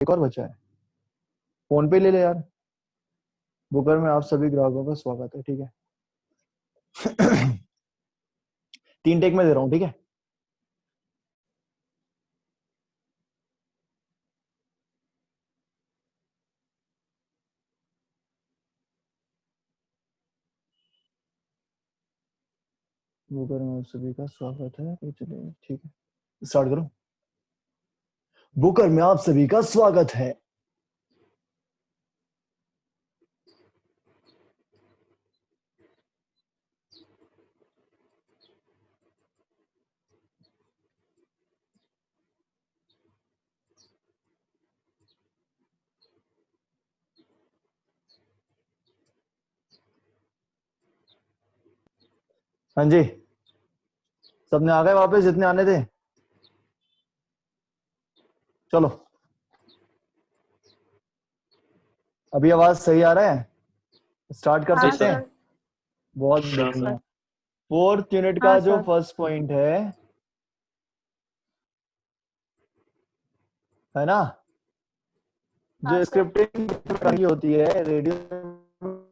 एक और बचा है, फोन पे ले ले यार। बुकर में आप सभी ग्राहकों का स्वागत है, ठीक है। 3 टेक में दे रहा हूँ, ठीक है। बुकर में आप सभी का स्वागत है, तो चलिए ठीक है, स्टार्ट करो। बुकर में आप सभी का स्वागत है। हाँ जी, सबने आ गए वापस, जितने आने थे। चलो, अभी आवाज सही आ रहा है, स्टार्ट कर हाँ सकते हैं। सर। बहुत हाँ बढ़िया। सर। फोर्थ यूनिट का हाँ जो सर। फर्स्ट पॉइंट है ना, हाँ जो सर। स्क्रिप्टिंग करनी होती है रेडियो,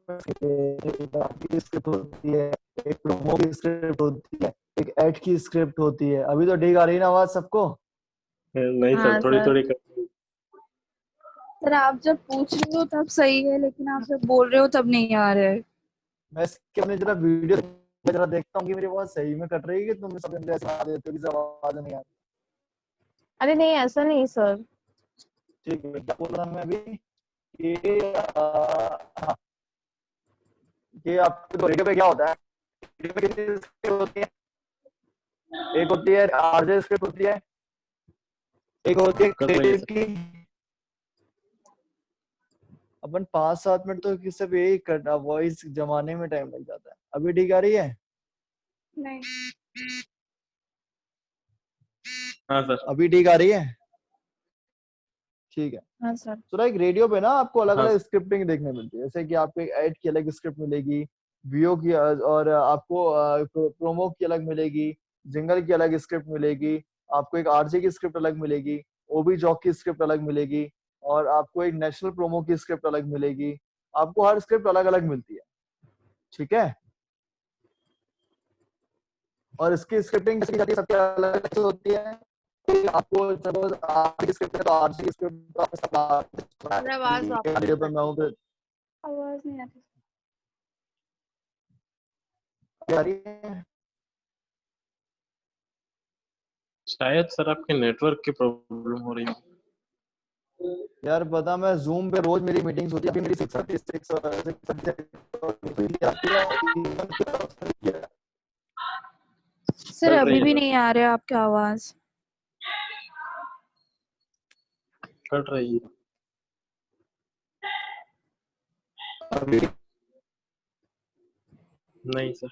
की स्क्रिप्ट होती है, एक प्रोमो की स्क्रिप्ट होती है, एक एड की स्क्रिप्ट होती है। अभी तो ठीक आ रही है ना आवाज सबको? नहीं सर, हाँ थोड़ी सर। थोड़ी सर आप जब पूछ रहे हो तब सही है, लेकिन आप जब बोल रहे हो तब नहीं आ रहा है। मैं इसके अपने जरा वीडियो जरा देखता हूँ कि मेरी आवाज सही में कट रही है कि तुम सब जैसे आ देते हो कि सब आवाज नहीं आ रही। अरे नहीं, ऐसा नहीं सर। ठीक है, क्या बोल रहा हूँ मैं अभी कि हाँ, कि आपको रेडियो पे क्या होता है, रेडियो पे कितनी स्क्रिप्ट होती है? एक होती है आरजे स्क्रिप्ट होती है, एक होती है कट रही है क्रिएटिव सर। की। अपन 5-7 मिनट तो सिर्फ यही करना, वॉइस जमाने में टाइम लग जाता है। अभी ठीक आ रही है? नहीं। हाँ सर। अभी ठीक आ रही है, ठीक है। हाँ सर। तो लाइक रेडियो पे ना आपको अलग हाँ अलग स्क्रिप्टिंग देखने मिलती है, जैसे कि आपको एक एड की अलग स्क्रिप्ट मिलेगी, वीओ की, और आपको प्रोमो की अलग मिलेगी, जिंगल की अलग स्क्रिप्ट मिलेगी, आपको एक आरजे की स्क्रिप्ट अलग मिलेगी, ओबी जॉक की स्क्रिप्ट अलग मिलेगी, और आपको एक नेशनल प्रोमो की स्क्रिप्ट अलग मिलेगी। आपको हर स्क्रिप्ट अलग अलग मिलती है, ठीक है। और इसकी स्क्रिप्टिंग कैसे की जाती है, सबकी अलग अलग से होती है। आपको सपोज आरजे की स्क्रिप्ट है तो आरजे की स्क्रिप्ट सर आवाज वापस रेडियो पे कट मैं हूँ तो आवाज नहीं आती। आ रही है। शायद सर आपके नेटवर्क की प्रॉब्लम हो रही है। यार पता, मैं जूम पे रोज मेरी मीटिंग्स होती है, अभी मेरी 6:36 सर कट रही अभी है भी सर, नहीं आ रहा है आपकी आवाज। कट रही है। अभी नहीं सर।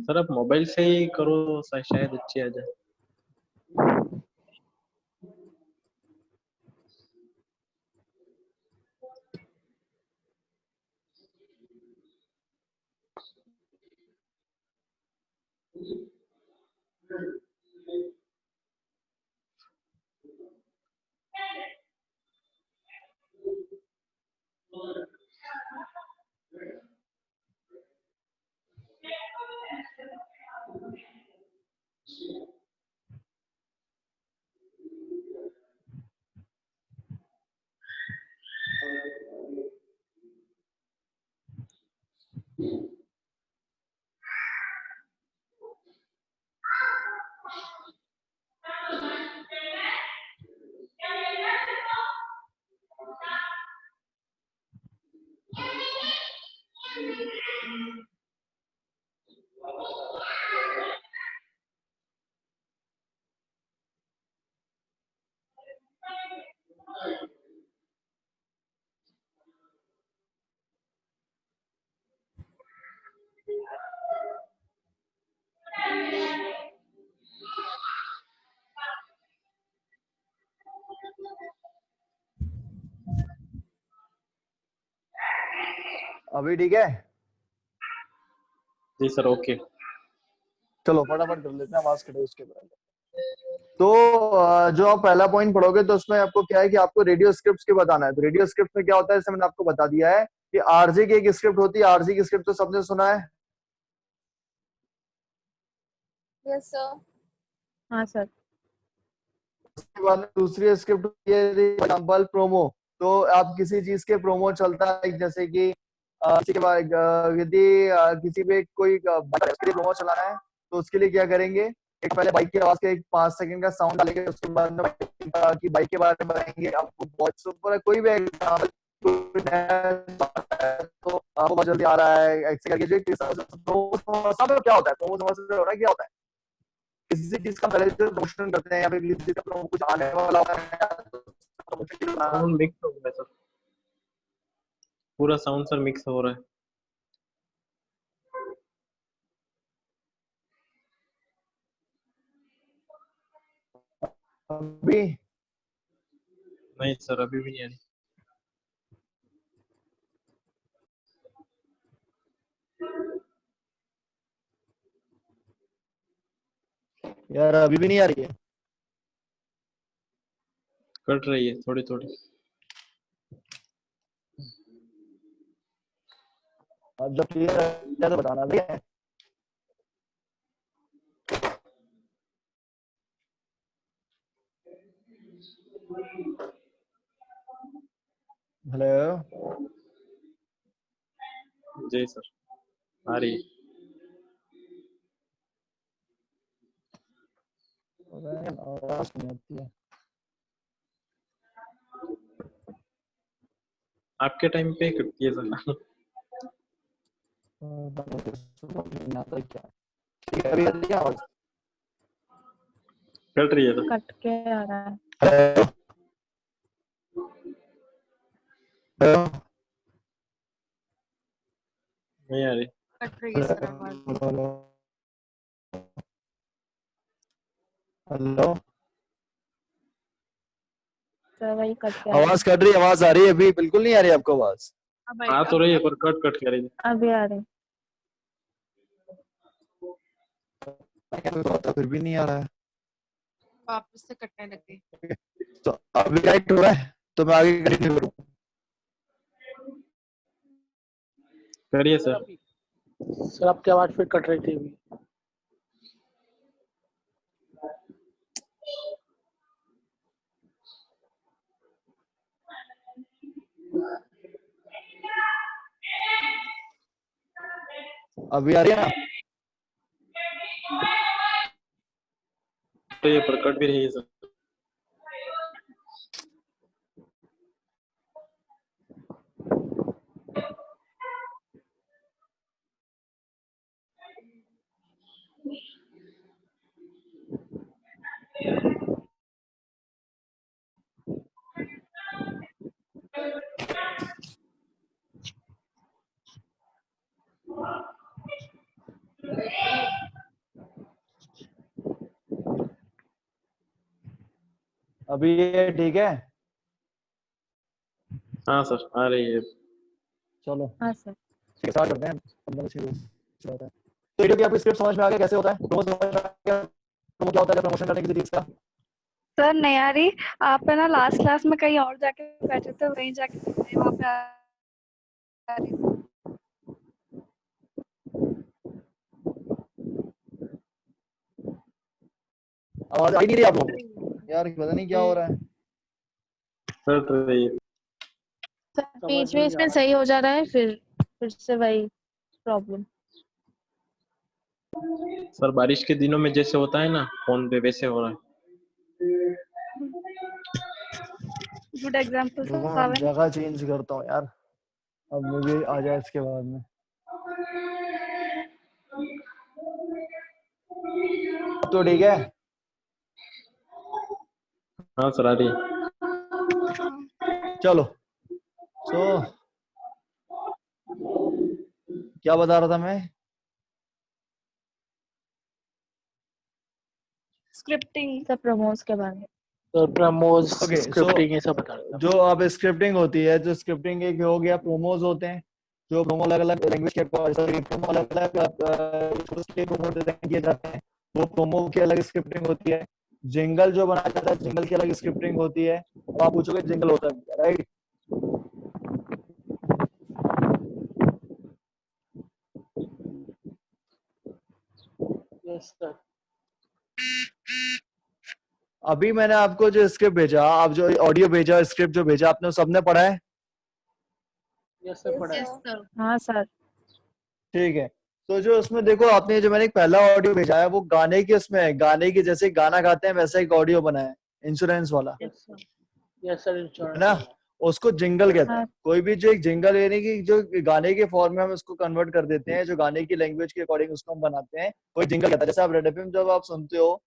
सर आप मोबाइल से ही करो, शायद अच्छी आ जाए। अभी ठीक है? जी सर, ओके। चलो फटाफट कर लेते हैं, आवाज कटे उसके बाद। तो जो आप पहला पॉइंट पढ़ोगे तो उसमें आपको क्या है कि आपको रेडियो स्क्रिप्ट के बताना है। तो रेडियो स्क्रिप्ट में क्या होता है, जैसे मैंने आपको बता दिया है कि आरजे की एक स्क्रिप्ट होती है। आरजे की स्क्रिप्ट तो सबने सुना है। Yes sir. हाँ सर। उसके बाद में दूसरी स्क्रिप्ट होती है एग्जाम्पल प्रोमो। तो आप किसी चीज के प्रोमो चलता है, जैसे कि किसी के बाद यदि किसी पे कोई प्रोमो चलाना है तो उसके लिए क्या करेंगे, एक पहले बाइक की आवाज के एक 5 सेकंड का साउंड डालेंगे, उसके बाद में कि बाइक के बारे में बताएंगे आपको। वॉइस ओवर कोई भी एग्जाम्पल तो आपको बहुत जल्दी आ रहा है ऐसे करके। जो क्या होता है प्रोमो समोसा हो रहा है, क्या होता है, किसी चीज का पहले से प्रमोशन करते हैं या फिर किसी चीज का promo कुछ आने वाला होता है तो promotion के लिए साउंड मिक्स हो गया सर, पूरा साउंड सर मिक्स हो रहा है। अभी नहीं सर, अभी भी नहीं आ रही। यार अभी भी नहीं आ रही है। कट रही है थोड़ी थोड़ी। अब जब क्लियर है तो बताना, ठीक है। हेलो जी सर, आ रही है। आवाज नहीं आती है। आपके टाइम पे कटती है सर। नहीं आता क्या, ठीक है अभी आती है आवाज। कट रही है सर। कट के आ रहा है। हेलो हेलो नहीं आ रही। कट रही है सर आवाज। हेलो हेलो सर वही कट के आ रही आवाज कट रही है, आवाज आ रही है अभी बिल्कुल नहीं आ रही आपको आवाज। है। आ तो रही है पर कट कट कर रही है। अभी आ रही। फिर भी नहीं आ रहा है। वापस से कटने लग गई। तो अभी राइट हो रहा है तो मैं आगे कंटिन्यू करूँ। करिए सर। सर आपकी आवाज फिर कट रही थी अभी। अभी आ रही है ना। तो ये पर कट भी रही है सर। अभी ये ठीक है। हाँ सर, आ रही है। चलो हाँ सर। ठीक है स्टार्ट करते हैं। 15 होता है। तो वीडियो की आपको स्क्रिप्ट समझ में आ गया कैसे होता है, प्रोमो समझ में आ गया, प्रोमो क्या होता है, प्रमोशन करने किसी चीज का। सर नहीं आ रही। आप है ना लास्ट क्लास में कहीं और जाके बैठे थे, वहीं जाके वहाँ पे आ रही थी। आवाज आई नहीं रही आप लोगों को यार, पता नहीं क्या हो रहा है। कट रही है। सर बीच बीच में सही हो जा रहा है, फिर से वही प्रॉब्लम। सर बारिश के दिनों में जैसे होता है ना फोन पे, वैसे हो रहा है। Good example sir. रुको मैं पावन। जगह चेंज करता हूँ यार, अब मुझे आ जाए इसके बाद में। तो ठीक है। हाँ सर, आ रही है। चलो सो क्या बता रहा था मैं। स्क्रिप्टिंग सर, प्रमोस के बारे में। सर प्रमोज ओके सो स्क्रिप्टिंग ये सब बता रहे थे। जो अब स्क्रिप्टिंग होती है, जो स्क्रिप्टिंग एक हो गया, प्रोमोज होते हैं। जो प्रोमो अलग अलग लैंग्वेज के प्रोमो अलग अलग प्रोमो डिजाइन किए जाते हैं, वो प्रोमो की अलग स्क्रिप्टिंग होती है। जिंगल जो बनाया जाता है, जिंगल की अलग स्क्रिप्टिंग होती है। अब आप पूछोगे जिंगल होता है क्या, राइट? Yes sir. अभी मैंने आपको जो स्क्रिप्ट भेजा, आप जो ऑडियो भेजा, स्क्रिप्ट जो भेजा, आपने सबने पढ़ा है? यस सर, पढ़ा है। हाँ सर। ठीक है। तो जो उसमें देखो, आपने जो मैंने एक पहला ऑडियो भेजा है वो गाने के उसमें है, गाने की जैसे गाना गाते हैं वैसा एक ऑडियो बना है, इंश्योरेंस वाला, यस सर, है इंश्योरेंस ना? वाला। उसको जिंगल कहते हैं। हाँ। कोई भी जो एक जिंगल, यानी कि जो गाने के फॉर्म में हम उसको कन्वर्ट कर देते हैं, जो गाने की लैंग्वेज के अकॉर्डिंग उसको हम बनाते हैं, वो जिंगल कहता है। जैसे आप रेड एफएम जब आप सुनते हो,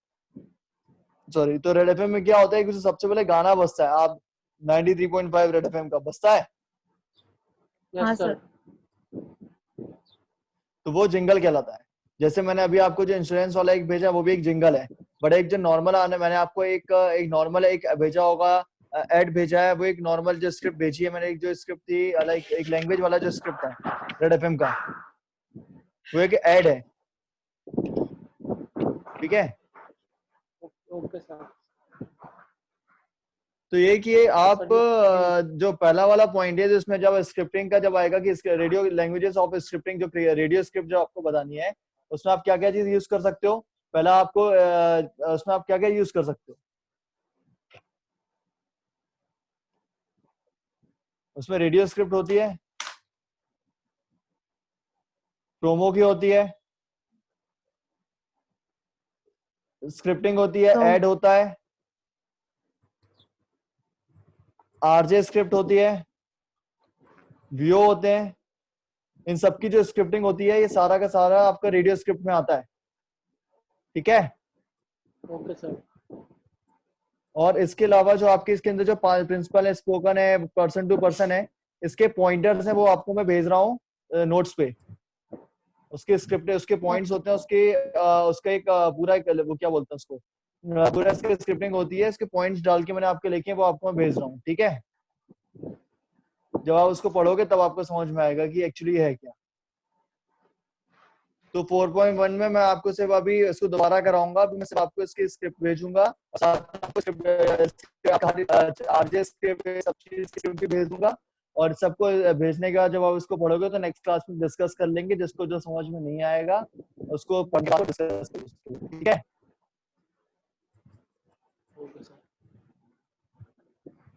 सॉरी, तो रेड एफएम में क्या होता है कि सबसे पहले गाना बजता है, आप 93.5 रेड एफएम का बजता है, हाँ यस सर। तो वो जिंगल कहलाता है। जैसे मैंने अभी आपको जो इंश्योरेंस वाला एक भेजा, वो भी एक जिंगल है। बट एक जो नॉर्मल आने, मैंने आपको एक नॉर्मल एक भेजा होगा, एड भेजा है, वो एक नॉर्मल जो स्क्रिप्ट भेजी है मैंने, एक जो स्क्रिप्ट थी, लाइक एक लैंग्वेज वाला जो स्क्रिप्ट था रेड एफएम का, वो एक एड है, ठीक है? Okay sir. तो ये कि आप सर, जो पहला वाला पॉइंट है जिसमें जब स्क्रिप्टिंग का जब आएगा कि रेडियो लैंग्वेजेस ऑफ स्क्रिप्टिंग, जो रेडियो स्क्रिप्ट जो आपको बतानी है, उसमें आप क्या क्या चीज यूज कर सकते हो? पहला आपको उसमें आप क्या क्या यूज कर सकते हो? उसमें रेडियो स्क्रिप्ट होती है, प्रोमो की होती है, स्क्रिप्टिंग होती है, तो ऐड होता है, आरजे स्क्रिप्ट होती है, वीओ होते हैं। इन सबकी जो स्क्रिप्टिंग होती है, ये सारा का सारा आपका रेडियो स्क्रिप्ट में आता है, ठीक है? Okay sir. और इसके अलावा जो आपके इसके अंदर जो प्रिंसिपल है, स्पोकन है, पर्सन टू पर्सन है, इसके पॉइंटर्स हैं, वो आपको मैं भेज रहा हूँ नोट्स पे। उसके स्क्रिप्ट है, उसके पॉइंट्स होते हैं, उसके उसका एक पूरा एक, वो क्या बोलते हैं उसको, पूरा इसकी स्क्रिप्टिंग होती है, इसके पॉइंट्स डाल के मैंने आपके लिखे हैं, वो आपको मैं भेज रहा हूँ, ठीक है? जब आप उसको पढ़ोगे तब आपको समझ में आएगा कि एक्चुअली है क्या। तो 4.1 में मैं आपको सिर्फ अभी इसको दोबारा कराऊंगा, अभी मैं सिर्फ आपको इसकी स्क्रिप्ट भेजूंगा, साथ में आपको आरजे स्क्रिप्ट, सब चीज स्क्रिप्ट भी भेज दूंगा। और सबको भेजने के बाद जब आप इसको पढ़ोगे तो नेक्स्ट क्लास में डिस्कस कर लेंगे, जिसको जो समझ में नहीं आएगा उसको पढ़ने डिस्कस करेंगे, ठीक है? Okay sir.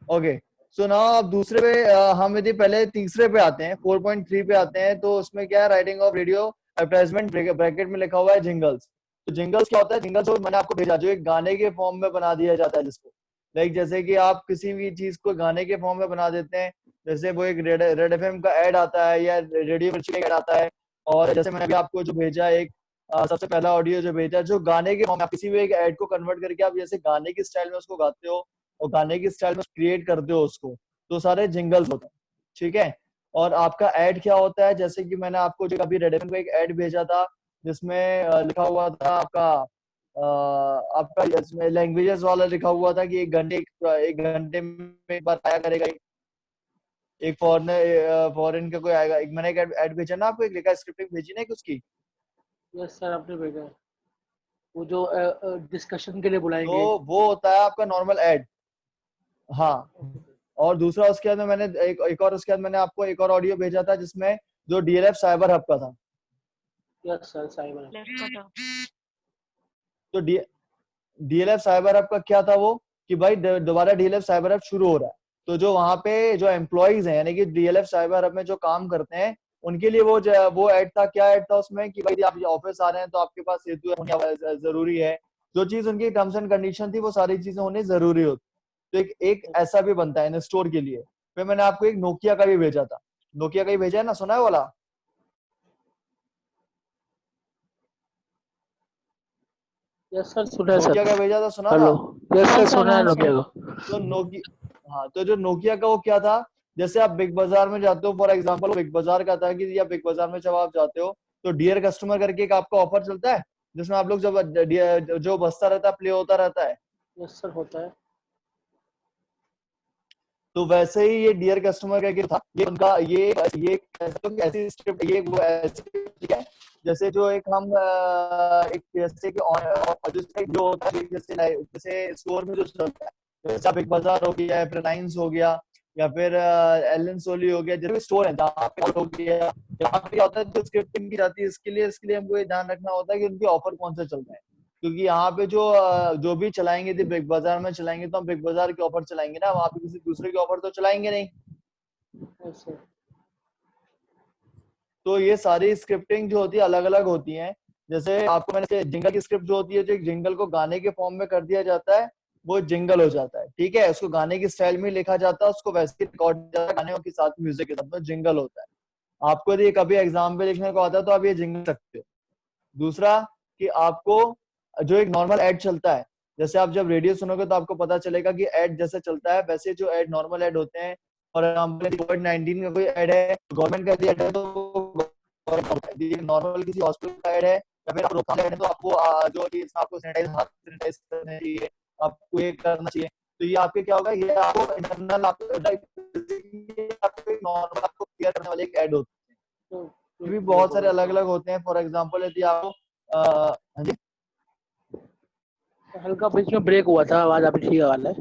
Okay. So now अब दूसरे पे हम यदि पहले तीसरे पे आते हैं, 4.3 पे आते हैं, तो उसमें क्या है, writing of radio advertisement, bracket में लिखा हुआ है जिंगल्स। तो जिंगल्स क्या होता है? जिंगल्स जो मैंने आपको भेजा, जो एक गाने के फॉर्म में बना दिया जाता है, जिसको लाइक जैसे कि आप किसी भी चीज को गाने के फॉर्म में बना देते हैं, जैसे वो एक रेड एफएम का एड आता है या रेडियो मिर्ची का एड आता है। और जैसे मैंने अभी आपको जो भेजा एक सबसे पहला ऑडियो जो भेजा, जो गाने के फॉर्म में, किसी भी एक एड को कन्वर्ट करके आप जैसे गाने की स्टाइल में उसको गाते हो और गाने की स्टाइल में क्रिएट करते हो उसको, तो सारे जिंगल्स होते हैं, ठीक है? और आपका ऐड क्या होता है? जैसे कि मैंने आपको जो अभी रेड एफएम का एक ऐड भेजा था, जिसमें लिखा हुआ था आपका आपका इसमें लैंग्वेजेस वाला लिखा हुआ था कि एक घंटे में एक बार आया करेगा, एक फॉरेन का कोई आएगा। एक मैंने एक ऐड भेजा ना आपको, एक लिखा स्क्रिप्टिंग भेजी ना एक उसकी, यस सर, आपने भेजा है। वो जो डिस्कशन के लिए तो बुलाएंगे। वो होता है आपका नॉर्मल ऐड। हाँ। और दूसरा उसके बाद में मैंने एक और उसके बाद मैंने आपको एक और ऑडियो भेजा था, जिसमें जो डीएलएफ साइबर हब का था। Yes sir, cyber. तो डीएलएफ साइबर हब का क्या था वो, कि भाई दोबारा डीएलएफ साइबर हब शुरू हो रहा है, तो जो वहां पे जो एम्प्लॉइज हैं, यानी कि डीएलएफ साइबर हब में जो काम करते हैं, उनके लिए वो ऐड था। क्या ऐड था उसमें कि भाई आप ऑफिस आ रहे हैं तो आपके पास हेतु होनी जरूरी है, जो चीज उनकी टर्म्स एंड कंडीशन थी वो सारी चीजें होनी जरूरी होती। तो एक ऐसा भी बनता है इन स्टोर के लिए। फिर मैंने आपको एक नोकिया का भी भेजा था, नोकिया का ही भेजा है ना, सुना है वाला? यस सर, सुना है नोकिया सर। का भेजा था, सुना था? हेलो। यस हाँ सर, सर। सुना है हाँ सर। नोकिया को। तो हाँ, तो जो नोकिया का वो क्या था, जैसे आप बिग बाजार में जाते हो, फॉर एग्जांपल बिग बाजार का था कि, या बिग बाजार में जब आप जाते हो तो डियर कस्टमर करके एक आपका ऑफर चलता है, जिसमें आप लोग जब जो बसता रहता है, प्ले होता रहता है। यस सर, होता है। तो वैसे ही ये डियर कस्टमर करके था, ये उनका ये तो ऐसी स्क्रिप्ट, ये वो ऐसी script है जैसे जो एक हम एक जैसे कि जो होता है जैसे स्टोर में जो चलता है, जैसे बिग बाजार हो गया, फिर रिलायंस हो गया, या फिर एलन सोली हो गया, जितने भी स्टोर है जहाँ पे हो गया, यहाँ पे क्या होता है जो स्क्रिप्टिंग की जाती है, इसके लिए हमको ये ध्यान रखना होता है कि उनके ऑफर कौन से चल रहे हैं, क्योंकि यहाँ पे जो भी चलाएंगे यदि बिग बाजार में चलाएंगे तो हम बिग बाजार के ऑफर चलाएंगे ना, वहाँ पे किसी दूसरे के ऑफर तो चलाएंगे नहीं। Yes, sir. तो ये सारी स्क्रिप्टिंग जो होती है अलग अलग होती है। जैसे आपको मैंने जिंगल की स्क्रिप्ट जो होती है, जो एक जिंगल को गाने के फॉर्म में कर दिया जाता है वो जिंगल हो जाता है, ठीक है, उसको गाने की स्टाइल में लिखा जाता है, उसको वैसे रिकॉर्ड गाने के साथ म्यूजिक के साथ, तो जिंगल होता है। आपको यदि कभी एग्जाम पे लिखने को आता है तो आप ये जिंगल सकते हो। दूसरा कि आपको जो एक नॉर्मल एड चलता है, जैसे आप जब रेडियो सुनोगे तो आपको पता चलेगा कि एड जैसे चलता है वैसे जो एड नॉर्मल एड होते हैं, फॉर एग्जाम्पल कोविड-19 का कोई एड है, गवर्नमेंट का एड है तो नॉर्मल किसी हॉस्पिटल का एड है, या फिर आप रोकथाम एड है तो आपको जो चीज आपको हाथ सैनिटाइज करना चाहिए, आपको ये करना चाहिए। तो ये आपके क्या होगा, ये आपको इंटरनल आपको नॉर्मल आपको क्लियर करने वाले एक एड होते हैं। तो ये भी बहुत सारे अलग अलग होते हैं। फॉर एग्जाम्पल यदि आपको हाँ जी, हल्का बीच में ब्रेक हुआ था, आवाज अभी ठीक आ रहा है।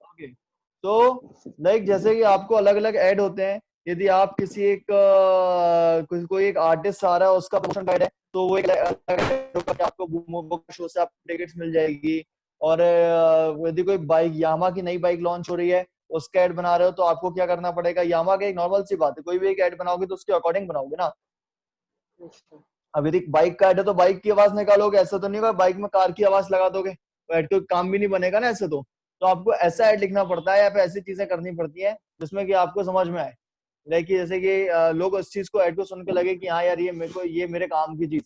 ओके, तो लाइक जैसे कि आपको अलग अलग ऐड होते हैं, यदि आप किसी एक कोई एक आर्टिस्ट आ रहा है उसका प्रमोशन ऐड है तो वो एक आपको बुक शो से आपको टिकट्स मिल जाएगी। और यदि कोई बाइक यामा की नई बाइक लॉन्च हो रही है उसका ऐड बना रहे हो तो आपको क्या करना पड़ेगा, यामा का एक नॉर्मल सी बात है, कोई भी एक ऐड बनाओगे तो उसके अकॉर्डिंग बनाओगे ना। अब यदि बाइक का ऐड है तो बाइक की आवाज निकालोगे, ऐसा तो नहीं होगा बाइक में कार की आवाज लगा दोगे तो ऐड तो काम भी नहीं बनेगा ना ऐसे। तो आपको ऐसा ऐड लिखना पड़ता है या फिर ऐसी चीजें करनी पड़ती है जिसमें कि आपको समझ में आए, लाइक जैसे कि लोग उस चीज को ऐड को सुन के लगे कि हाँ यार ये मेरे काम की चीज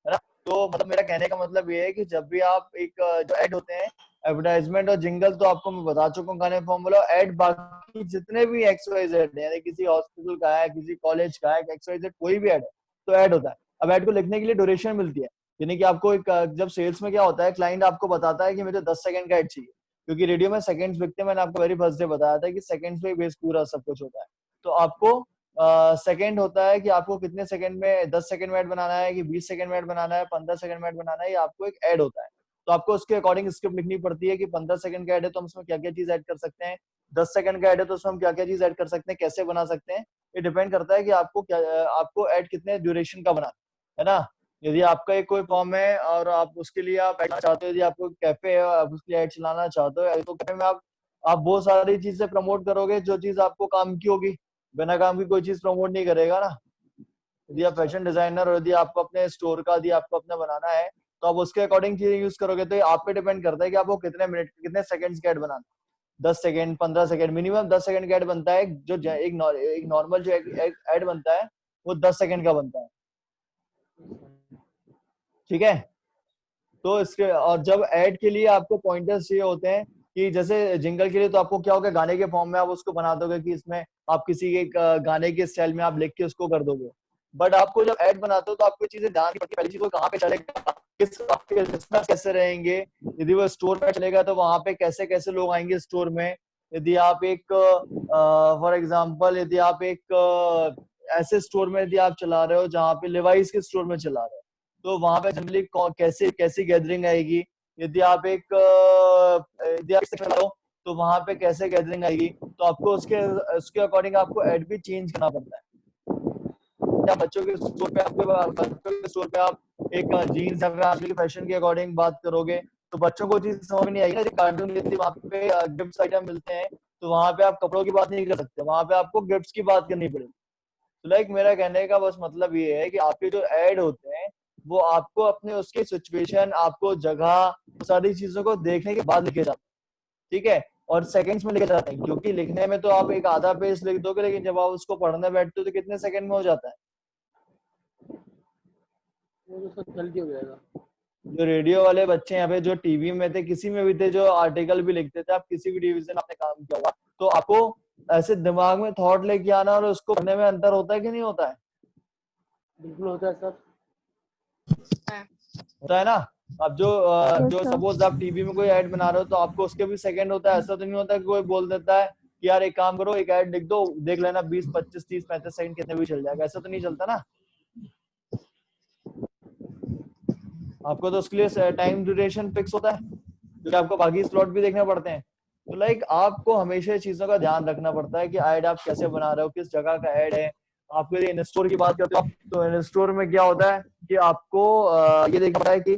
है ना। तो मतलब मेरा कहने का मतलब ये है कि जब भी आप एक जो ऐड होते हैं, एडवर्टाइजमेंट और जिंगल तो आपको मैं बता चुका हूँ गाने फॉर्मूला, ऐड बाकी जितने भी XYZ है, यानी किसी हॉस्पिटल का है, किसी कॉलेज का है, XYZ कोई भी ऐड है तो ऐड होता है। अब ऐड को लिखने के लिए ड्यूरेशन मिलती है, यानी कि आपको एक जब सेल्स में क्या होता है, क्लाइंट आपको बताता है कि मुझे 10 सेकंड का ऐड चाहिए, क्योंकि रेडियो में सेकंड्स बिकते हैं, मैंने आपको वेरी फर्स्ट डे बताया था कि सेकंड्स में बेस पूरा सब कुछ होता है। तो आपको सेकंड होता है कि आपको कितने सेकंड में, 10 सेकंड में ऐड बनाना है कि 20 सेकंड में ऐड बनाना है, 15 सेकंड में ऐड बनाना है, ये आपको एक ऐड होता है। तो आपको उसके अकॉर्डिंग स्क्रिप्ट लिखनी पड़ती है कि 15 सेकंड का ऐड है तो हम उसमें क्या क्या चीज ऐड कर सकते हैं, 10 सेकंड का ऐड है तो उसमें हम क्या क्या चीज ऐड कर सकते हैं, कैसे बना सकते हैं। ये डिपेंड करता है कि आपको क्या, आपको ऐड कितने ड्यूरेशन का बनाना है ना। यदि आपका एक कोई फॉर्म है और आप उसके लिए आप ऐड चाहते हो, यदि आपको कैफे है आप उसके लिए ऐड चलाना चाहते हो, तो कैफे में आप वो सारी चीजें प्रमोट करोगे जो चीज आपको काम की होगी, बिना काम की कोई चीज प्रमोट नहीं करेगा ना। यदि आप फैशन डिजाइनर और यदि आपको अपने स्टोर का यदि आपको अपना बनाना है तो आप उसके अकॉर्डिंग चीजें यूज करोगे। तो ये आप पे डिपेंड करता है कि आपको कितने मिनट कितने सेकंड्स का ऐड बनाना है, 10 सेकंड 15 सेकंड, मिनिमम 10 सेकंड का ऐड बनता है। जो एक नॉर्मल जो ऐड बनता है वो 10 सेकंड का बनता है, ठीक है। तो इसके और जब ऐड के लिए आपको पॉइंटर्स चाहिए होते हैं कि जैसे जिंगल के लिए तो आपको क्या होगा, गाने के फॉर्म में आप उसको बना दोगे कि इसमें आप किसी एक गाने के स्टाइल में आप लिख के उसको कर दोगे। बट आपको जब ऐड बनाते हो तो आपको चीजें ध्यान रखनी पड़ती है, पहली चीज वो कहाँ पे चलेगा, किस आपके लिसनर्स कैसे रहेंगे, यदि वो स्टोर में चलेगा तो वहां पे कैसे कैसे लोग आएंगे स्टोर में। यदि आप एक फॉर एग्जाम्पल यदि आप एक ऐसे स्टोर में यदि आप चला रहे हो जहाँ पे लिवाइस के स्टोर में चला रहे हो तो वहां पे जनरली कैसे कैसी गैदरिंग आएगी। यदि आप एक यदि आप चला रहे हो तो वहां पे कैसे गैदरिंग आएगी, तो आपको उसके उसके अकॉर्डिंग आपको ऐड भी चेंज करना पड़ता है। क्या बच्चों के स्टोर पे आप एक जीन्स या फिर आजकल के फैशन के अकॉर्डिंग बात करोगे तो बच्चों को चीज समझ में नहीं आएगी ना। कार्टून वहां पे गिफ्ट आइटम मिलते हैं तो वहां पे आप कपड़ों की बात नहीं कर सकते, वहां पे आपको गिफ्ट्स की बात करनी पड़ेगी। तो लाइक मेरा कहने का बस मतलब ये है कि आपके जो ऐड होते हैं वो आपको अपने उसके सिचुएशन, आपको जगह, सारी चीजों को देखने के बाद लिखे जाते हैं, ठीक है। और सेकंड्स में लिखे जाते हैं, क्योंकि लिखने में तो आप एक आधा पेज लिख दोगे लेकिन जब आप उसको पढ़ने बैठते हो तो कितने सेकंड में हो जाता है। वो तो सब जल्दी हो जाएगा। जो रेडियो वाले बच्चे यहाँ पे जो टीवी में थे, किसी में भी थे, जो आर्टिकल भी लिखते थे, आप किसी भी डिवीजन में आपने काम किया होगा तो आपको ऐसे दिमाग में थॉट लेके आना और उसको पढ़ने में अंतर होता है कि नहीं होता है? बिल्कुल होता है सर। होता है ना। अब जो Yes, जो sir. सपोज आप टीवी में कोई ऐड बना रहे हो तो आपको उसके भी सेकंड होता है। ऐसा तो नहीं होता कि कोई बोल देता है कि यार एक काम करो, एक ऐड लिख दो, देख लेना 20 25 30 35 सेकंड कितने भी चल जाएगा। ऐसा तो नहीं चलता ना। आपको तो उसके लिए टाइम ड्यूरेशन फिक्स होता है, क्योंकि आपको बाकी स्लॉट भी देखने पड़ते हैं। तो लाइक आपको हमेशा चीजों का ध्यान रखना पड़ता है कि ऐड आप कैसे बना रहे हो, किस जगह का ऐड है। आपको ये इन स्टोर की बात करते हो तो इन स्टोर में क्या होता है कि आपको ये देखना पड़ता है कि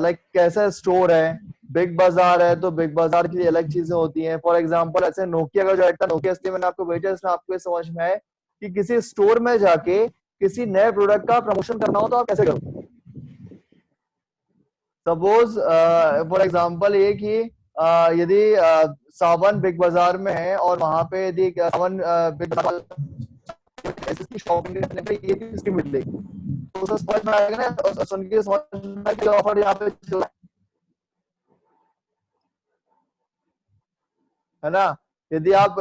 लाइक कैसा स्टोर है। बिग बाजार है तो बिग बाजार की अलग चीजें होती हैं। फॉर एग्जाम्पल ऐसे नोकिया का जो ऐड था, नोकिया इसलिए मैंने आपको भेजा, इसमें आपको ये समझ में आए कि किसी स्टोर में जाके किसी नए प्रोडक्ट का प्रमोशन करना हो तो आप कैसे करोगे। सपोज फॉर एग्जांपल ये कि यदि सावन बिग बाजार में है और वहां पे यदि सावन बिग बाजार की शॉपिंग करने पे ये चीज की मिलेगी तो उसे समझ में आएगा ना, और सुन के समझ में आएगा कि ऑफर यहाँ पे चल रहा है ना। यदि आप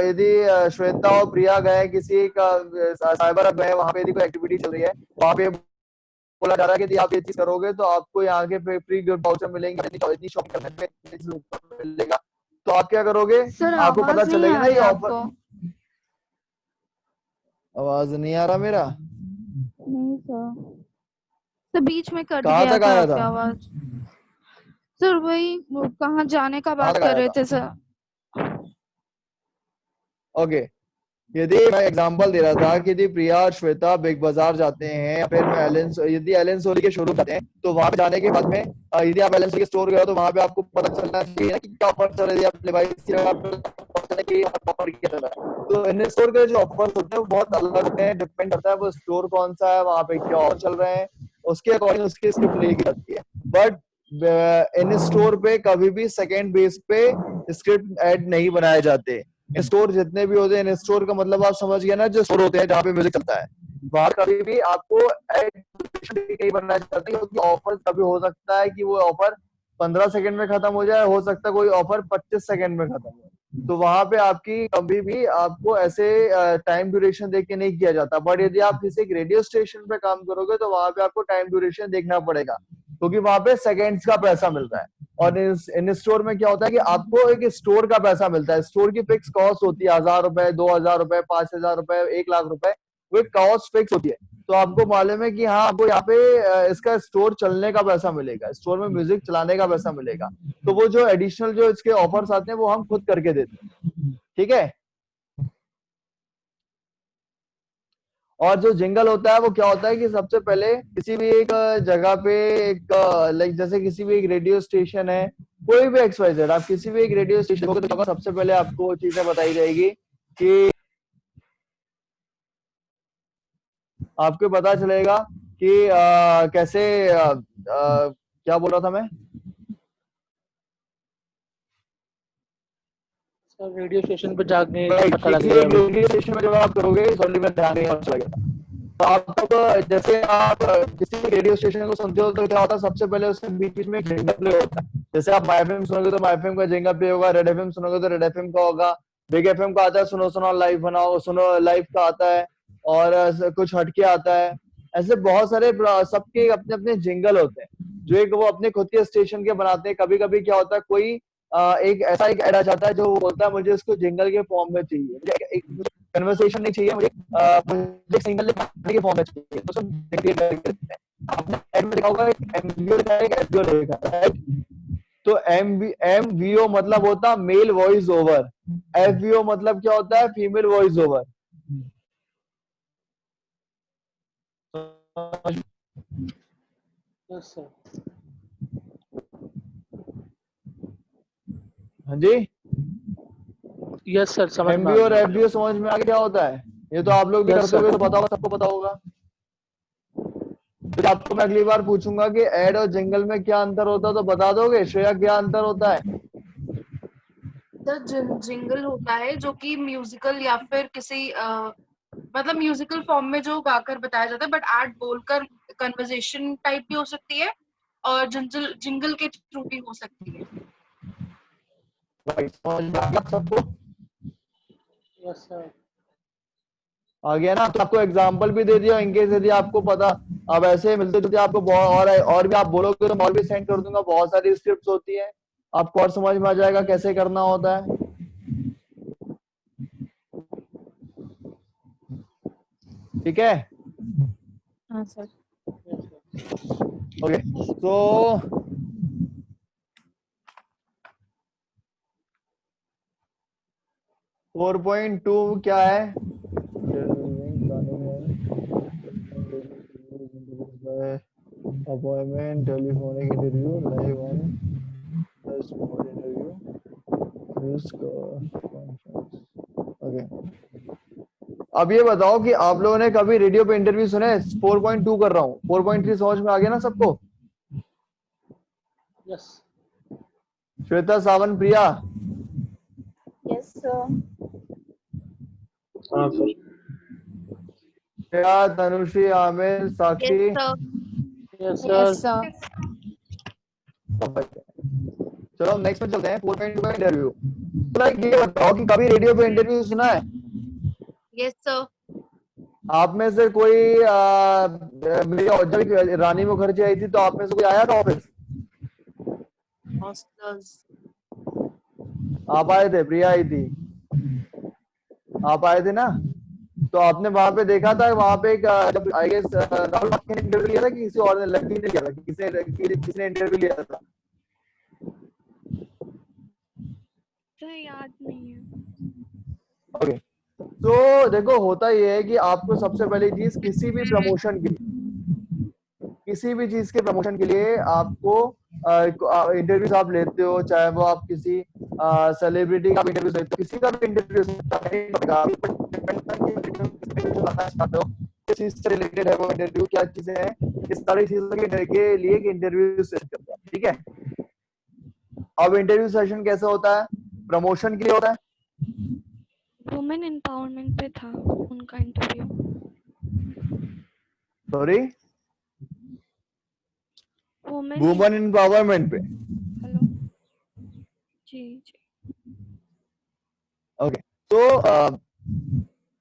यदि श्वेता और प्रिया गए किसी का साइबर हब है, वहां पे यदि कोई एक्टिविटी चल रही है, वहां पे बोला जा रहा है कि यदि आप ये चीज करोगे तो आपको यहाँ के फ्री गिफ्ट वाउचर मिलेंगे, इतनी शॉपिंग करने पे मिलेगा। तो आप क्या करोगे, सर आपको पता आवाज नहीं चलेगा आ ना रही ये ऑफर। आपको? आवाज नहीं आ रहा मेरा? नहीं सर, सर बीच में कट कहाँ गया तक था आया आपकी था? आवाज। सर वही वो कहाँ जाने का कहाँ बात तक कर आया रहे था? थे सर। ओके, यदि मैं एग्जांपल दे रहा था कि यदि प्रिया और श्वेता बिग बाजार जाते हैं या फिर मैं यदि एलन सोली के शोरूम जाते हैं तो वहां पे जाने के बाद में यदि आप एलन सोली के स्टोर गए तो वहां पे आपको पता चलना चाहिए ना कि क्या ऑफर चल रही है अपने भाई की ऑफर क्या चल रहा है। तो इन स्टोर के जो ऑफर्स होते हैं वो बहुत अलग होते हैं, डिपेंड करता है वो स्टोर कौन सा है, वहां पे क्या ऑफर चल रहे हैं, उसके अकॉर्डिंग उसकी स्क्रिप्ट लिखी जाती है। बट इन स्टोर पे कभी भी सेकेंड बेस पे स्क्रिप्ट ऐड नहीं बनाए जाते। स्टोर जितने भी होते हैं, इन स्टोर का मतलब आप समझ गए ना, जो स्टोर होते हैं जहाँ पे म्यूजिक चलता है, वहां कभी भी आपको ऐड नहीं बनना चाहती, क्योंकि ऑफर कभी हो सकता है कि वो ऑफर 15 सेकंड में खत्म हो जाए, हो सकता है कोई ऑफर 25 सेकंड में खत्म हो। तो वहां पे आपकी कभी भी आपको ऐसे टाइम ड्यूरेशन देख के नहीं किया जाता। बट यदि आप किसी एक रेडियो स्टेशन पे काम करोगे तो वहां पे आपको टाइम ड्यूरेशन देखना पड़ेगा, क्योंकि वहां पे सेकेंड्स का पैसा मिलता है। और इन स्टोर में क्या होता है कि आपको एक स्टोर का पैसा मिलता है। स्टोर की फिक्स कॉस्ट होती है 1000 रुपए, 2000 रुपए, 5000 रुपए, 1 लाख रुपए, वो एक कॉस्ट फिक्स होती है। तो आपको मालूम है कि हाँ आपको यहाँ पे इसका स्टोर चलने का पैसा मिलेगा, स्टोर में म्यूजिक चलाने का पैसा मिलेगा। तो वो जो एडिशनल जो इसके ऑफर्स आते हैं वो हम खुद करके देते हैं। ठीक है। और जो जिंगल होता है वो क्या होता है कि सबसे पहले किसी भी एक जगह पे एक लाइक जैसे किसी भी एक रेडियो स्टेशन है, कोई भी XYZ, आप किसी भी एक रेडियो स्टेशन हो तो सबसे पहले आपको चीजें बताई जाएगी कि आपको पता चलेगा कि कैसे क्या बोल रहा था मैं। सर रेडियो स्टेशन पे जाके पता किसी लगेगा एक अभी। रेडियो स्टेशन में जब आप करोगे, सॉरी मैं ध्यान नहीं चला गया। तो आप जैसे आप किसी भी रेडियो स्टेशन को सुनते हो तो क्या होता है, सबसे पहले उसके बीच बीच में एक जिंगल प्ले होता है। जैसे आप माय एफएम सुनोगे तो माय एफएम का जिंगल प्ले होगा, रेड एफएम सुनोगे तो रेड एफएम का होगा, बिग एफएम का आता है सुनो सुनो लाइव बनाओ, सुनो लाइव का आता है, और कुछ हटके आता है। ऐसे बहुत सारे सबके अपने अपने जिंगल होते हैं जो एक वो अपने खुद के स्टेशन के बनाते हैं। कभी कभी क्या होता है, कोई एक ऐसा एक ऐड आ जाता है जो बोलता है मुझे इसको जिंगल के फॉर्म में चाहिए, मुझे एक कन्वर्सेशन नहीं चाहिए, मुझे सिंगल के फॉर्म में चाहिए, तो उसको जिंगल करके देते हैं। आपने ऐड में देखा होगा एक एमवीओ लिखा है, एक एसवीओ लिखा है, right? तो एमवीओ मतलब होता मेल वॉइस ओवर, एफवीओ मतलब क्या होता है, female voice over. Yes sir. हाँ जी, यस सर, समझ में आ एमवीओ और गया। एफवीओ समझ में आ गया क्या होता है? ये तो आप लोग भी यस करते होंगे सर। तो पता होगा, सबको पता होगा। फिर आपको मैं अगली बार पूछूंगा कि एड और जिंगल में क्या अंतर होता है तो बता दोगे श्रेया क्या अंतर होता है? सर जिंगल होता है जो कि म्यूजिकल या फिर किसी मतलब म्यूजिकल फॉर्म में जो गाकर बताया जाता है, बट एड बोलकर कन्वर्सेशन टाइप भी हो सकती है और जिंगल जिंगल के थ्रू भी हो सकती है। राइट, समझ में आ गया सबको? Yes sir. आ गया ना। तो आपको एग्जांपल भी दे दिया, इनकेस यदि आपको पता अब ऐसे मिलते जुलते आपको और भी आप बोलोगे तो मैं और भी सेंड कर दूंगा। बहुत सारी स्क्रिप्ट्स होती है, आपको और समझ में आ जाएगा कैसे करना होता है। ठीक है, हाँ सर। ओके। तो फोर पॉइंट टू क्या है? Appointment, telephonic interview, live on interview, okay. अब ये बताओ कि आप लोगों ने कभी रेडियो पे इंटरव्यू सुने? 4.2 कर रहा हूँ, 4.3 समझ में आ गया ना सबको? Yes Shweta, Sawan, Priya, yes sir. हाँ sir. Priya, Tanushree, Aamir, Sakshi. Yes yes sir. Sir. चलो नेक्स्ट में चलते हैं, 4.2 का इंटरव्यू। तो लाइक ये बताओ कि कभी रेडियो पे इंटरव्यू सुना है? Yes sir. आप में से कोई मेरी जब रानी मुखर्जी आई थी तो आप में से कोई आया था ऑफिस? हॉस्टल्स। आप आए थे, प्रिया आई थी, आप आए थे ना? तो आपने वहां पे देखा था, वहां पे एक जब आई गेस राहुल ने इंटरव्यू लिया था कि किसी और ने, लड़की ने लिया था, किसने इंटरव्यू लिया था? सर याद नहीं है। ओके। तो देखो होता ये है कि आपको सबसे पहली चीज किसी भी प्रमोशन के लिए, किसी भी चीज के प्रमोशन के लिए आपको इंटरव्यूज आप लेते हो, चाहे वो आप किसी सेलिब्रिटी का इंटरव्यू लेते हो, किसी का भी इंटरव्यू किस चीज से रिलेटेड है वो इंटरव्यू, क्या चीजें हैं, इस सारी चीजों के लिए इंटरव्यू सेशन करते हैं। ठीक है, अब इंटरव्यू सेशन कैसे होता है? प्रमोशन के लिए होता है। वुमेन एम्पावरमेंट पे था उनका interview. Sorry, women. Women empowerment पे। हेलो जी जी। ओके। तो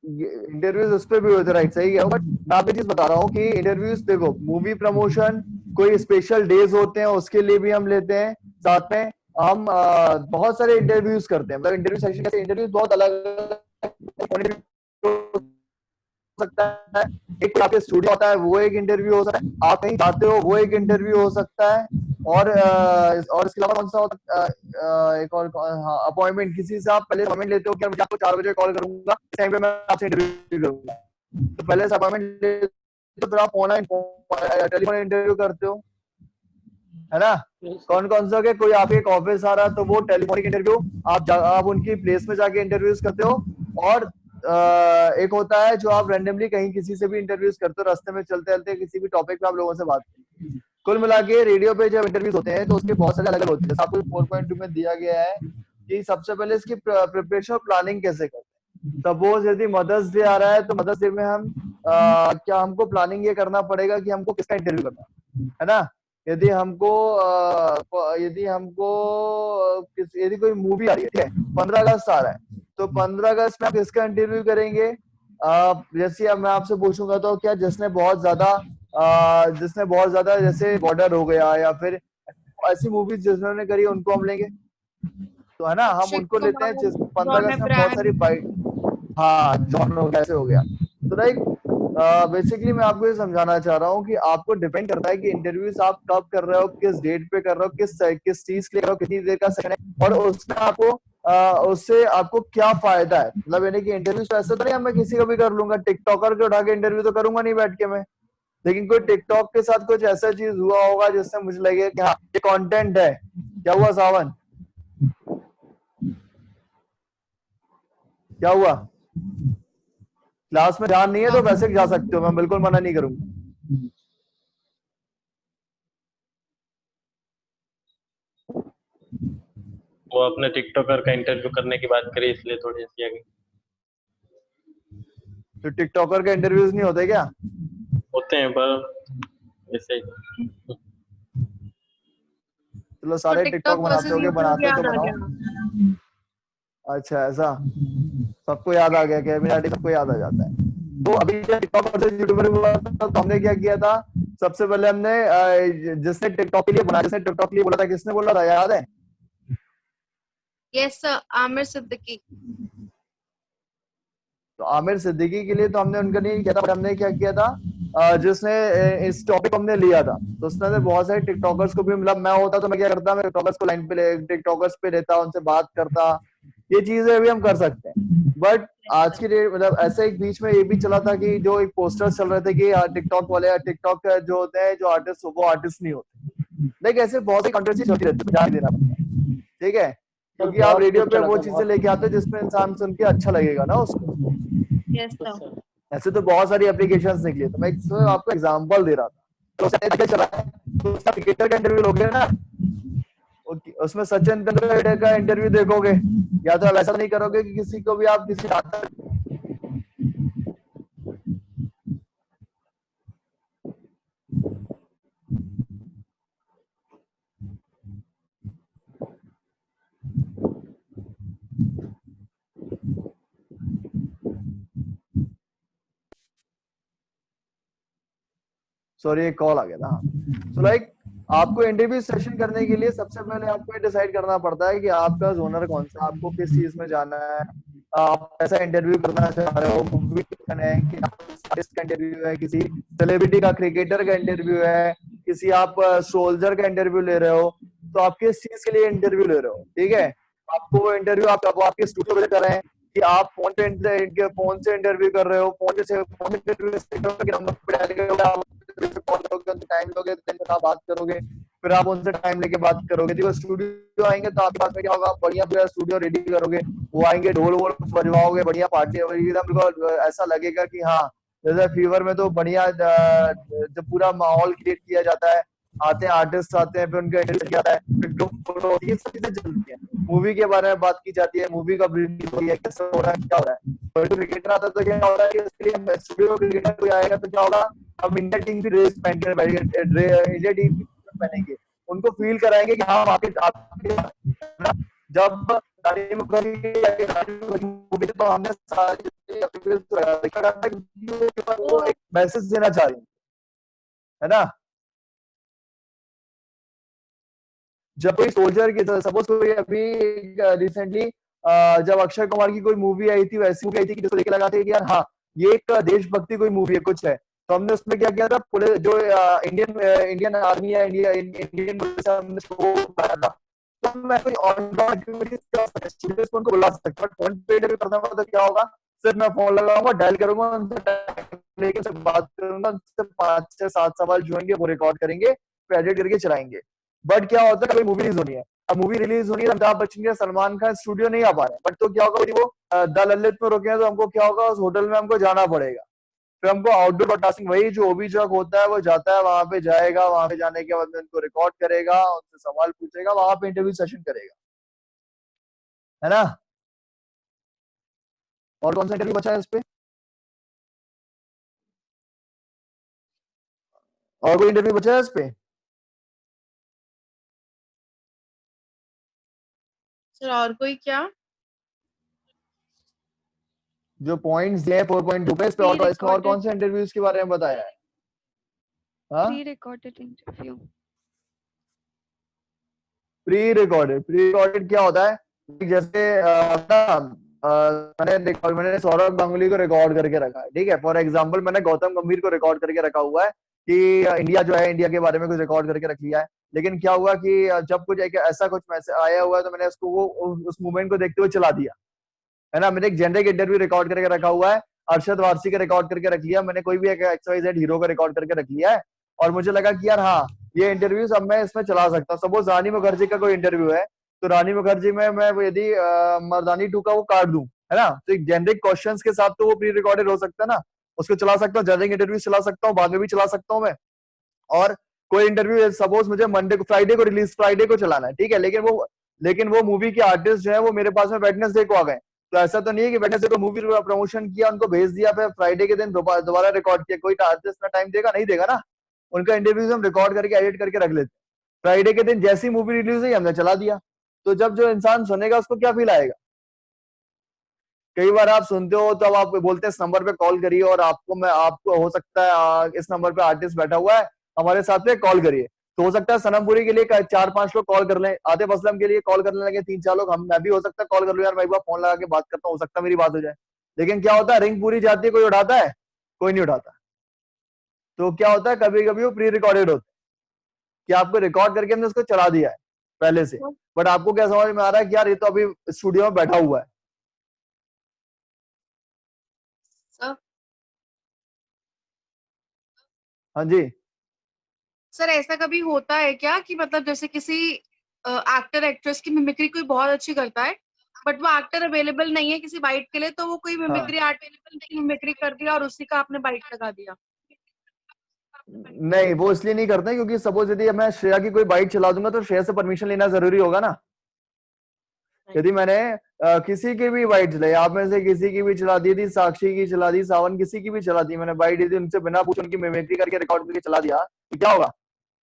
इंटरव्यूज उस पे भी होते, राइट, सही है। बट मैं आपको चीज बता रहा हूँ कि इंटरव्यूज देखो, मूवी प्रमोशन, कोई स्पेशल डेज होते हैं उसके लिए भी हम लेते हैं, साथ में हम बहुत सारे इंटरव्यूज करते हैं। मतलब इंटरव्यू सेशन कैसे, इंटरव्यूज बहुत अलग सकता है। एक आपके स्टूडियो होता है वो एक इंटरव्यू हो सकता है, आप कहीं जाते हो वो एक इंटरव्यू हो सकता है, और इसके अलावा कौन सा होता है, एक और, हाँ, अपॉइंटमेंट, किसी से आप पहले अपॉइंटमेंट लेते हो कि मैं आपको 4 बजे कॉल करूंगा, इस टाइम पे मैं आपसे इंटरव्यू करूंगा, तो पहले से अपॉइंटमेंट लेते हो, फिर आप ऑनलाइन टेलीफोन इंटरव्यू करते हो, है ना? कौन कौन सा के, कोई आपके एक ऑफिस आ रहा है तो वो टेलीफोनिक इंटरव्यू, आप उनकी प्लेस में जाके इंटरव्यूज करते हो। और एक होता है जो आप रैंडमली कहीं किसी से भी इंटरव्यूज करते हो, रास्ते में चलते चलते किसी भी टॉपिक पे आप लोगों से बात करते हो। कुल मिला के रेडियो पे जब इंटरव्यूज होते हैं तो उसके बहुत सारे अलग अलग होते हैं। जैसे आपको 4.2 में दिया गया है कि सबसे पहले इसकी प्रिपरेशन और प्लानिंग कैसे करते हैं। सपोज यदि मदर्स डे आ रहा है तो मदर्स डे में हम क्या हमको प्लानिंग ये करना पड़ेगा कि हमको किसका इंटरव्यू करना है ना? यदि हमको यदि कोई मूवी आ रही है, ठीक है, 15 अगस्त आ रहा है, तो 15 अगस्त में आप किसका इंटरव्यू करेंगे? जैसे अब मैं आपसे पूछूंगा तो क्या जिसने बहुत ज्यादा जैसे बॉर्डर हो गया या फिर ऐसी मूवीज जिन्होंने करी उनको हम लेंगे, तो है ना, हम शिव उनको लेते हैं जिस कुमार, 15 जॉन अगस्त में बहुत सारी अब्राहम। बाइक, हाँ, जॉन हो गया, ऐसे हो गया। तो लाइक बेसिकली मैं आपको ये समझाना चाह रहा हूँ कि आपको डिपेंड करता है कि इंटरव्यूज आप कब कर रहे हो, किस डेट पे कर रहे हो, किस चीज के लिए कर रहे हो, कितनी देर का सेशन है, और उसमें आपको उससे आपको क्या फायदा है। मतलब यानी कि इंटरव्यूज तो ऐसा तो नहीं मैं किसी का भी कर लूंगा, टिकटॉकर के उठा के इंटरव्यू तो करूंगा नहीं बैठ के मैं, लेकिन कोई टिकटॉक के साथ कुछ ऐसा चीज हुआ होगा जिससे मुझे लगे कि हाँ ये कंटेंट है। क्या हुआ सावन, क्या हुआ? क्लास में ध्यान नहीं है तो वैसे जा सकते हो, मैं बिल्कुल मना नहीं करूंगा। वो अपने टिकटॉकर का इंटरव्यू करने की बात करी इसलिए थोड़ी हंसी आ गई। तो टिकटॉकर के इंटरव्यूज नहीं होते क्या? होते हैं पर ऐसे ही। चलो तो सारे टिकटॉक टिकटॉक बनाते वर्सेस होगे, यूट्यूब बनाते हो तो याद आ बनाओ। गया। अच्छा ऐसा, सबको याद आ गया, कैबिनेट सबको याद आ जाता है। वो अभी जब टिकटॉक और यूट्यूबर हुआ था तो हमने क्या किया था, सबसे पहले हमने जिसने टिकटॉक के लिए बना, जिसने टिकटॉक के लिए बोला था, किसने बोला था याद है? Yes sir, Aamir Siddiqui. तो आमिर सिद्दीकी के लिए तो हमने उनका नहीं किया था, बट हमने क्या किया था, जिसने इस टॉपिक हमने लिया था, तो उसने बहुत सारे टिकटॉकर्स को भी, मतलब मैं होता तो मैं क्या करता, मैं टिकटॉकर्स को लाइन पे टिकटॉकर्स पे रहता, उनसे बात करता, ये चीजें भी हम कर सकते हैं। बट आज की डेट मतलब ऐसे एक बीच में ये भी चला था कि जो एक पोस्टर चल रहे थे कि टिकटॉक वाले, टिकटॉक जो होते हैं जो आर्टिस्ट, वो आर्टिस्ट नहीं होते। लाइक ऐसे बहुत सी कंट्रोवर्सी चलती रहती है, ध्यान देना पड़ता है, ठीक है, सर क्योंकि आप बहुत रेडियो कुछ पे चला वो था, चीजें बहुत। लेके आते हो जिसमें इंसान सुन के अच्छा लगेगा ना उसको। Yes yes sir. सर। ऐसे तो बहुत सारी एप्लीकेशंस निकली, तो मैं आपको एग्जांपल दे रहा था। तो उसका चला है, तो उसका क्रिकेटर का इंटरव्यू लोगे ना, उसमें सचिन तेंदुलकर का इंटरव्यू देखोगे, या तो ऐसा नहीं करोगे कि किसी को भी आप किसी सॉरी एक कॉल आ गया था। सो लाइक आपको इंटरव्यू सेशन करने के लिए सबसे पहले आपको ये डिसाइड करना पड़ता है कि आपका जोनर कौन सा, आपको किस चीज में जाना है, आप ऐसा इंटरव्यू करना चाह रहे हो, मूवी है कि आर्टिस्ट का इंटरव्यू है, किसी सेलिब्रिटी का, क्रिकेटर का इंटरव्यू है, किसी आप सोल्जर का इंटरव्यू ले रहे हो, तो आप किस चीज के लिए इंटरव्यू ले रहे हो, ठीक है। आपको वो इंटरव्यू आप आपके स्टूडियो में कर रहे हैं कि आप फोन से इंटरव्यू कर रहे हो, फोन इंटरव्यू टाइम लोगे, आप बात करोगे, फिर आप उनसे टाइम लेके बात करोगे, जब स्टूडियो आएंगे तो आपके पास में क्या होगा, बढ़िया पूरा स्टूडियो रेडी करोगे, वो आएंगे, ढोल वोल बजवाओगे, बढ़िया पार्टी होगी, एकदम बिल्कुल ऐसा लगेगा कि हाँ, जैसे फीवर में तो बढ़िया जब पूरा माहौल क्रिएट किया जाता है, आते हैं आर्टिस्ट आते हैं, फिर उनका इंटरव्यू किया जाता है, फिर ग्रुप फोटो होती है, ये सब चीजें चलती है, मूवी के बारे में बात की जाती है, मूवी का रिलीज हो रही है, कैसे हो रहा है, क्या हो रहा है। और जो क्रिकेटर आता है तो क्या हो रहा है कि उसके लिए स्टूडियो क्रिकेटर कोई आएगा तो क्या होगा, अब इंडिया टीम की ड्रेस पहन के बैठेंगे, इंडिया टीम की पहनेंगे, उनको फील कराएंगे कि हाँ आपके जब रानी मुखर्जी तो हमने वो एक मैसेज देना चाह रही है ना। जब कोई सोल्जर की, सपोज कोई अभी रिसेंटली जब अक्षय कुमार की कोई मूवी आई थी, वैसी मूवी आई थी कि जिसको लेके लगा था कि यार हाँ ये एक देशभक्ति कोई मूवी है, कुछ है, तो हमने उसमें क्या किया था, पुलिस जो इंडियन आर्मी है, इंडियन पुलिस है, हमने उसको बनाया था। तो मैं कोई ऑन ग्राउंड एक्टिविटीज कर सकता हूं, स्टूडेंट्स को उनको बुला सकता हूं, बट फोन पे इंटरव्यू करना होगा तो क्या होगा, सिर्फ मैं फोन लगाऊंगा, डायल करूंगा, उनसे टाइम लेके उनसे बात करूंगा, उनसे 5 से 7 सवाल जो होंगे वो रिकॉर्ड करेंगे, फिर एडिट करके चलाएंगे। बट क्या होता है, कभी मूवी रिलीज होनी है, अब मूवी रिलीज होनी है, अमिताभ बच्चन या सलमान खान स्टूडियो नहीं आ पा रहे, बट तो क्या होगा, वो द ललित में रुके हैं तो हमको क्या होगा, उस होटल में हमको जाना पड़ेगा, फिर हमको आउटडोर ब्रॉडकास्टिंग, वही जो ओबी जग होता है वो जाता है वहां पे, जाएगा, वहां पे जाने के बाद में उनको रिकॉर्ड करेगा, उनसे सवाल पूछेगा, वहां पे इंटरव्यू सेशन करेगा, है ना। और कौन सा इंटरव्यू बचा है इस पे, और कोई इंटरव्यू बचा है इस पे? सर और कोई क्या? जो पॉइंट्स दिए 4.2 पे, इस पे प्री और इसमें और रिकॉर्डेड, कौन से इंटरव्यूज के बारे में बताया है? हाँ, pre recorded interview. Pre recorded क्या होता है, जैसे मैंने सौरभ गांगुली को रिकॉर्ड करके रखा है, ठीक है, फॉर एग्जांपल मैंने गौतम गंभीर को रिकॉर्ड करके रखा हुआ है कि इंडिया जो है, इंडिया के बारे में कुछ रिकॉर्ड करके रख लिया है, लेकिन क्या हुआ कि जब कुछ एक ऐसा कुछ मैसेज आया हुआ है तो मैंने उसको वो उस मूवमेंट को देखते हुए चला दिया, है ना। मैंने एक जेनरिक इंटरव्यू रिकॉर्ड करके रखा हुआ है, अरशद वारसी का रिकॉर्ड करके रख लिया, मैंने कोई भी एक XYZ हीरो का रिकॉर्ड करके रख लिया है, और मुझे लगा कि यार हाँ ये इंटरव्यू अब मैं इसमें चला सकता हूँ। सपोज रानी मुखर्जी का कोई इंटरव्यू है, तो रानी मुखर्जी में मैं यदि मर्दानी 2 का वो काट दूं, है ना, तो एक जेनरिक क्वेश्चन के साथ तो वो प्री रिकॉर्डेड हो सकता है ना, उसको चला सकता हूँ, जेनरिक इंटरव्यू चला सकता हूँ, बाद में भी चला सकता हूँ मैं। और कोई इंटरव्यू सपोज मुझे मंडे को, फ्राइडे को चलाना है, ठीक है, लेकिन वो मूवी के आर्टिस्ट जो है वो मेरे पास में वेडनेसडे को आ गए, तो ऐसा तो नहीं है कि वेडनेसडे को मूवी प्रमोशन किया, उनको भेज दिया, फिर फ्राइडे के दिन दोबारा रिकॉर्ड किया, कोई आर्टिस्ट ना टाइम देगा, नहीं देगा ना। उनका इंटरव्यूज हम रिकॉर्ड करके एडिट करके रख लेते हैं, फ्राइडे के दिन जैसी मूवी रिलीज हुई हमने चला दिया, तो जब जो इंसान सुनेगा उसको क्या फील आएगा, कई बार आप सुनते हो तो अब आप बोलते हैं इस नंबर पे कॉल करिए और आपको हो सकता है इस नंबर पे आर्टिस्ट बैठा हुआ है हमारे साथ में कॉल करिए, तो हो सकता है सनमपुरी के लिए 4-5 लोग कॉल कर लें, आतिफ असलम के लिए कॉल करने लगे 3-4 लोग, मैं भी हो सकता है कॉल कर लूं, यार मैं एक बार फोन लगा के बात करता हूँ, हो सकता है मेरी बात हो जाए। लेकिन क्या होता है, रिंग पूरी जाती है, कोई उठाता है? कोई नहीं उठाता। तो क्या होता है, कभी कभी वो प्री रिकॉर्डेड होता है कि आपको रिकॉर्ड करके हमने उसको चला दिया है पहले से, बट आपको क्या समझ में आ रहा है कि यार ये तो अभी स्टूडियो में बैठा हुआ है। सर हाँ जी। सर ऐसा कभी होता है क्या कि मतलब जैसे किसी एक्टर एक्ट्रेस की मिमिक्री कोई बहुत अच्छी करता है बट वो एक्टर अवेलेबल नहीं है किसी बाइट के लिए, तो वो कोई हाँ मिमिक्री आर्टिस्ट ने मिमिक्री कर दिया और उसी का आपने बाइट लगा दिया? नहीं, वो इसलिए नहीं करते क्योंकि सपोज यदि मैं श्रेया की कोई बाइट चला दूंगा तो श्रेया से परमिशन लेना जरूरी होगा ना। यदि मैंने किसी की भी बाइट चलाई, आप में से किसी की भी चला दी थी, साक्षी की चला दी, सावन किसी की भी चला दी, मैंने बाइट दी थी, उनसे बिना पूछे उनकी मिमिक्री करके रिकॉर्ड करके चला दिया, तो क्या होगा?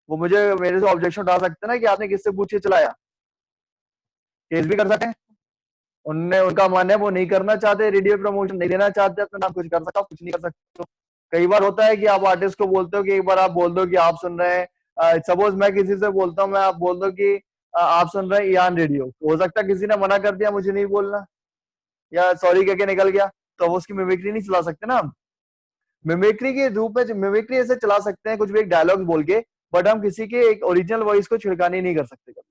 वो मेरे से ऑब्जेक्शन उठा सकते हैं ना कि आपने किससे पूछे चलाया, केस भी कर सकते हैं। उनका मन है वो नहीं करना चाहते, रेडियो प्रमोशन नहीं देना चाहते, अपना नाम कुछ कर सकता, कुछ नहीं कर सकते। तो कई बार होता है कि आप आर्टिस्ट को बोलते हो कि एक बार आप बोल दो कि आप सुन रहे हैं, सपोज मैं किसी से बोलता हूँ, मैं आप बोल दो कि आप सुन रहे हैं ईयान रेडियो, हो सकता है किसी ने मना कर दिया, मुझे नहीं बोलना, या सॉरी कह के निकल गया, तो वो उसकी मिमिक्री नहीं चला सकते ना हम। मिमिक्री के रूप में मिमिक्री ऐसे चला सकते हैं कुछ भी एक डायलॉग बोल के, बट हम किसी के एक ओरिजिनल वॉइस को छिड़कानी नहीं कर सकते कभी।